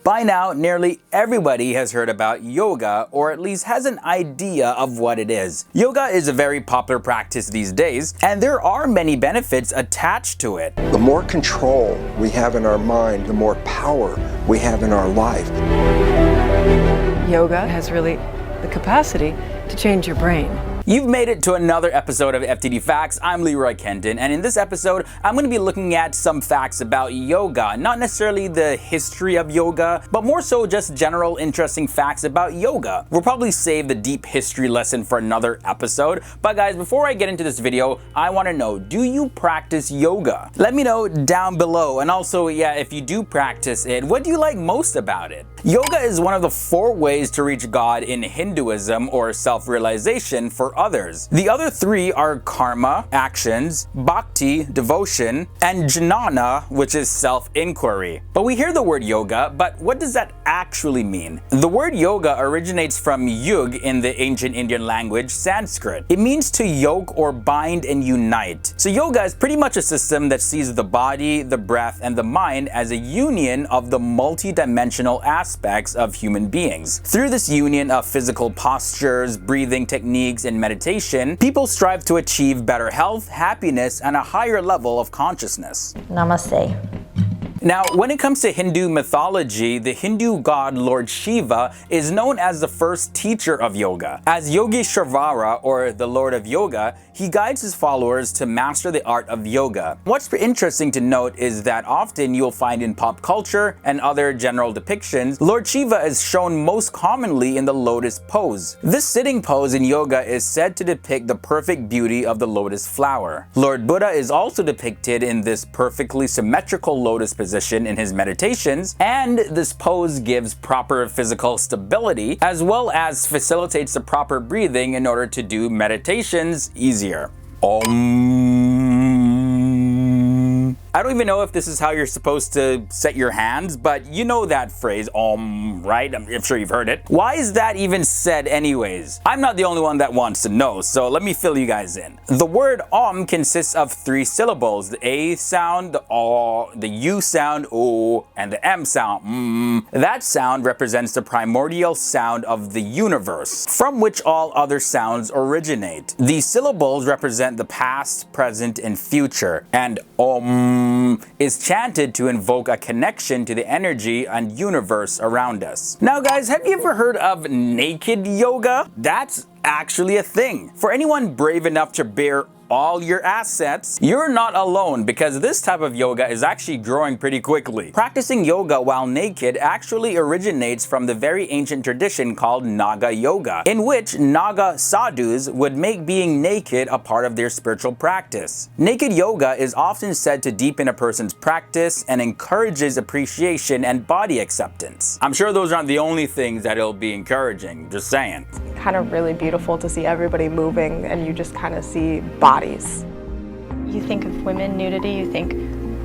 By now, nearly everybody has heard about yoga, or at least has an idea of what it is. Yoga is a very popular practice these days, and there are many benefits attached to it. The more control we have in our mind, the more power we have in our life. Yoga has really the capacity to change your brain. You've made it to another episode of FTD Facts. I'm Leroy Kenton, and in this episode, I'm going to be looking at some facts about yoga. Not necessarily the history of yoga, but more so just general interesting facts about yoga. We'll probably save the deep history lesson for another episode. But guys, before I get into this video, I want to know, do you practice yoga? Let me know down below. And also, yeah, if you do practice it, what do you like most about it? Yoga is one of the 4 ways to reach God in Hinduism, or self-realization for others. The other 3 are karma, actions, bhakti, devotion, and jnana, which is self-inquiry. But we hear the word yoga, but what does that actually mean? The word yoga originates from yug in the ancient Indian language, Sanskrit. It means to yoke or bind and unite. So yoga is pretty much a system that sees the body, the breath, and the mind as a union of the multi-dimensional aspects of human beings. Through this union of physical postures, breathing techniques, and meditation, people strive to achieve better health, happiness, and a higher level of consciousness. Namaste. Now, when it comes to Hindu mythology, the Hindu god Lord Shiva is known as the first teacher of yoga. As Yogeshvara, or the Lord of Yoga, he guides his followers to master the art of yoga. What's interesting to note is that often you'll find in pop culture and other general depictions, Lord Shiva is shown most commonly in the lotus pose. This sitting pose in yoga is said to depict the perfect beauty of the lotus flower. Lord Buddha is also depicted in this perfectly symmetrical lotus position in his meditations, and this pose gives proper physical stability as well as facilitates the proper breathing in order to do meditations easier. I don't even know if this is how you're supposed to set your hands, but you know that phrase, right? I'm sure you've heard it. Why is that even said anyways? I'm not the only one that wants to know, so let me fill you guys in. The word om consists of 3 syllables, the A sound, the O, the U sound, O, and the M sound, That sound represents the primordial sound of the universe, from which all other sounds originate. These syllables represent the past, present, and future, and om is chanted to invoke a connection to the energy and universe around us. Now guys, have you ever heard of naked yoga? That's actually a thing. For anyone brave enough to bear all your assets, you're not alone, because this type of yoga is actually growing pretty quickly. Practicing yoga while naked actually originates from the very ancient tradition called Naga Yoga, in which Naga sadhus would make being naked a part of their spiritual practice. Naked yoga is often said to deepen a person's practice and encourages appreciation and body acceptance. I'm sure those aren't the only things that it'll be encouraging, just saying. Kind of really beautiful to see everybody moving, and you just kind of see bodies. You think of women nudity, you think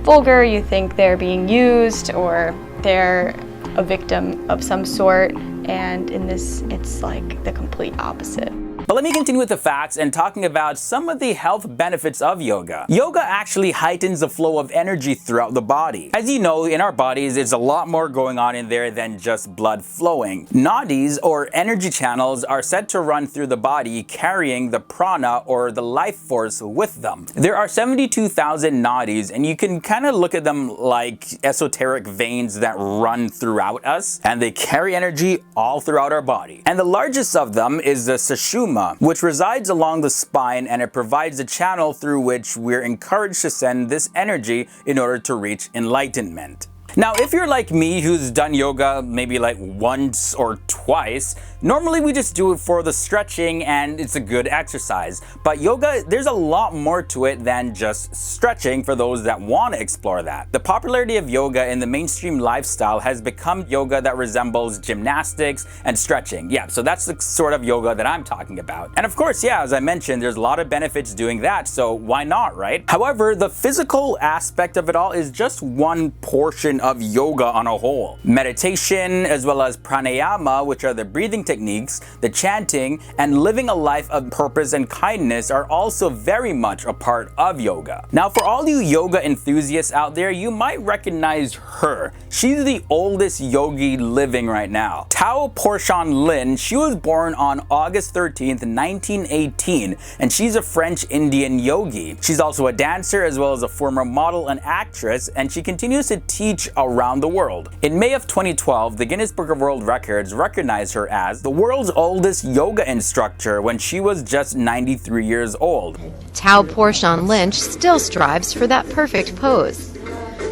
vulgar, you think they're being used or they're a victim of some sort, and in this it's like the complete opposite. But let me continue with the facts and talking about some of the health benefits of yoga. Yoga actually heightens the flow of energy throughout the body. As you know, in our bodies, there's a lot more going on in there than just blood flowing. Nadis, or energy channels, are said to run through the body, carrying the prana, or the life force, with them. There are 72,000 nadis, and you can kind of look at them like esoteric veins that run throughout us, and they carry energy all throughout our body. And the largest of them is the sushumna, which resides along the spine, and it provides a channel through which we're encouraged to send this energy in order to reach enlightenment. Now, if you're like me, who's done yoga maybe like once or twice, normally we just do it for the stretching and it's a good exercise. But yoga, there's a lot more to it than just stretching for those that want to explore that. The popularity of yoga in the mainstream lifestyle has become yoga that resembles gymnastics and stretching. Yeah, so that's the sort of yoga that I'm talking about. And of course, yeah, as I mentioned, there's a lot of benefits doing that, so why not, right? However, the physical aspect of it all is just one portion of yoga on a whole. Meditation, as well as pranayama, which which are the breathing techniques, the chanting, and living a life of purpose and kindness are also very much a part of yoga. Now, for all you yoga enthusiasts out there, you might recognize her. She's the oldest yogi living right now. Tao Porchon Lin, she was born on August 13th, 1918, and she's a French-Indian yogi. She's also a dancer as well as a former model and actress, and she continues to teach around the world. In May of 2012, the Guinness Book of World Records recognized her as the world's oldest yoga instructor when she was just 93 years old. Tao Porchon Lynch still strives for that perfect pose.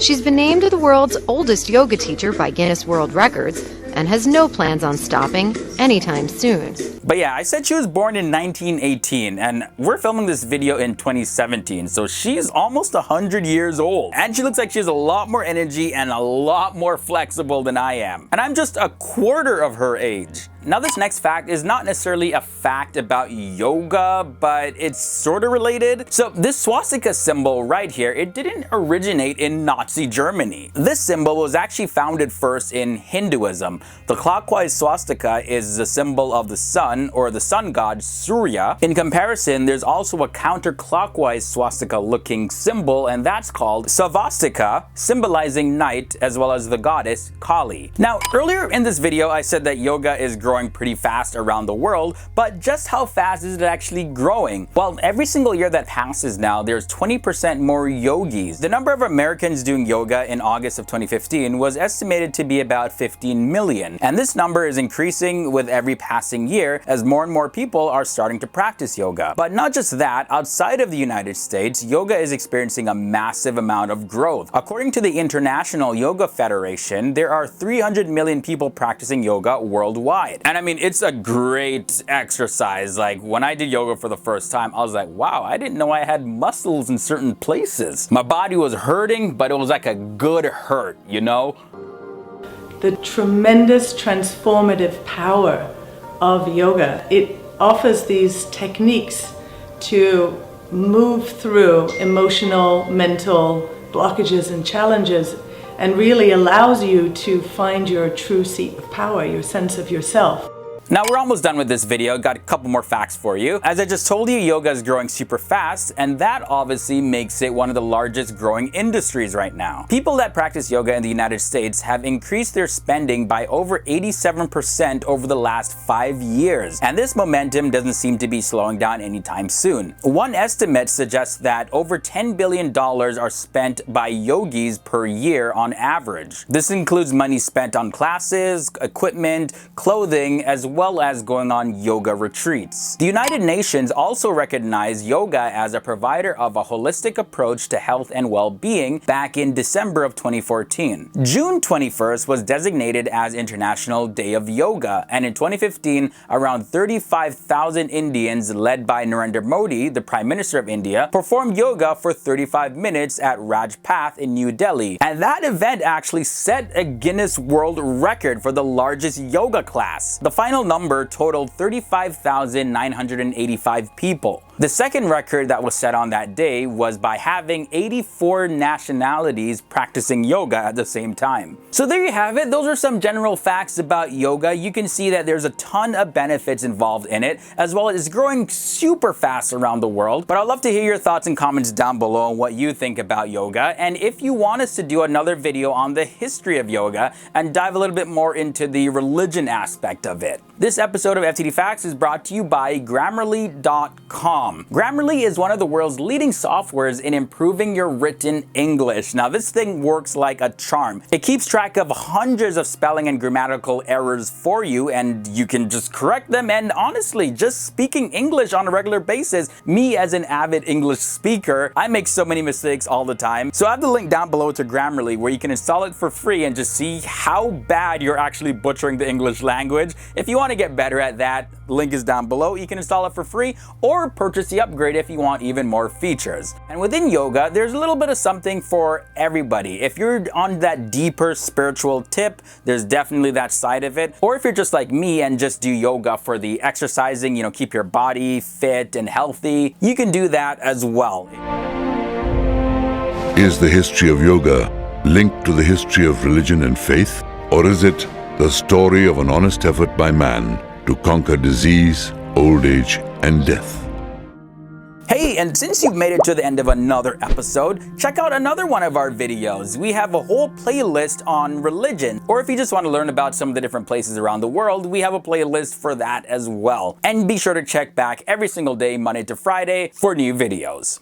She's been named the world's oldest yoga teacher by Guinness World Records and has no plans on stopping anytime soon. But yeah, I said she was born in 1918, and we're filming this video in 2017, so she's almost 100 years old. And she looks like she has a lot more energy and a lot more flexible than I am. And I'm just a quarter of her age. Now, this next fact is not necessarily a fact about yoga, but it's sort of related. So this swastika symbol right here, it didn't originate in Nazi Germany. This symbol was actually founded first in Hinduism. The clockwise swastika is the symbol of the sun, or the sun god Surya. In comparison, there's also a counterclockwise swastika looking symbol, and that's called Savastika, symbolizing night as well as the goddess Kali. Now, earlier in this video, I said that yoga is growing pretty fast around the world, but just how fast is it actually growing? Well, every single year that passes now, there's 20% more yogis. The number of Americans doing yoga in August of 2015 was estimated to be about 15 million. And this number is increasing with every passing year as more and more people are starting to practice yoga. But not just that, outside of the United States, yoga is experiencing a massive amount of growth. According to the International Yoga Federation, there are 300 million people practicing yoga worldwide. And I mean, it's a great exercise. Like, when I did yoga for the first time, I was like, wow, I didn't know I had muscles in certain places. My body was hurting, but it was like a good hurt, you know? The tremendous transformative power of yoga. It offers these techniques to move through emotional, mental blockages and challenges, and really allows you to find your true seat of power, your sense of yourself. Now, we're almost done with this video. Got a couple more facts for you. As I just told you, yoga is growing super fast, and that obviously makes it one of the largest growing industries right now. People that practice yoga in the United States have increased their spending by over 87% over the last 5 years, and this momentum doesn't seem to be slowing down anytime soon. One estimate suggests that over $10 billion are spent by yogis per year on average. This includes money spent on classes, equipment, clothing, as well as going on yoga retreats. The United Nations also recognized yoga as a provider of a holistic approach to health and well-being back in December of 2014. June 21st was designated as International Day of Yoga, and in 2015, around 35,000 Indians led by Narendra Modi, the Prime Minister of India, performed yoga for 35 minutes at Rajpath in New Delhi. And that event actually set a Guinness World Record for the largest yoga class. The final number totaled 35,985 people. The second record that was set on that day was by having 84 nationalities practicing yoga at the same time. So there you have it. Those are some general facts about yoga. You can see that there's a ton of benefits involved in it, as well as it's growing super fast around the world. But I'd love to hear your thoughts and comments down below on what you think about yoga. And if you want us to do another video on the history of yoga and dive a little bit more into the religion aspect of it. This episode of FTD Facts is brought to you by Grammarly.com. Grammarly is one of the world's leading softwares in improving your written English. Now, this thing works like a charm. It keeps track of hundreds of spelling and grammatical errors for you, and you can just correct them. And honestly, just speaking English on a regular basis, me as an avid English speaker, I make so many mistakes all the time. So I have the link down below to Grammarly where you can install it for free and just see how bad you're actually butchering the English language. If you want to get better at that, the link is down below. You can install it for free or purchase the upgrade if you want even more features. And within yoga, there's a little bit of something for everybody. If you're on that deeper spiritual tip, there's definitely that side of it. Or if you're just like me and just do yoga for the exercising, you know, keep your body fit and healthy, you can do that as well. Is the history of yoga linked to the history of religion and faith? Or is it The story of an honest effort by man to conquer disease, old age, and death. Hey, and since you've made it to the end of another episode, check out another one of our videos. We have a whole playlist on religion, or if you just want to learn about some of the different places around the world, we have a playlist for that as well. And be sure to check back every single day, Monday to Friday, for new videos.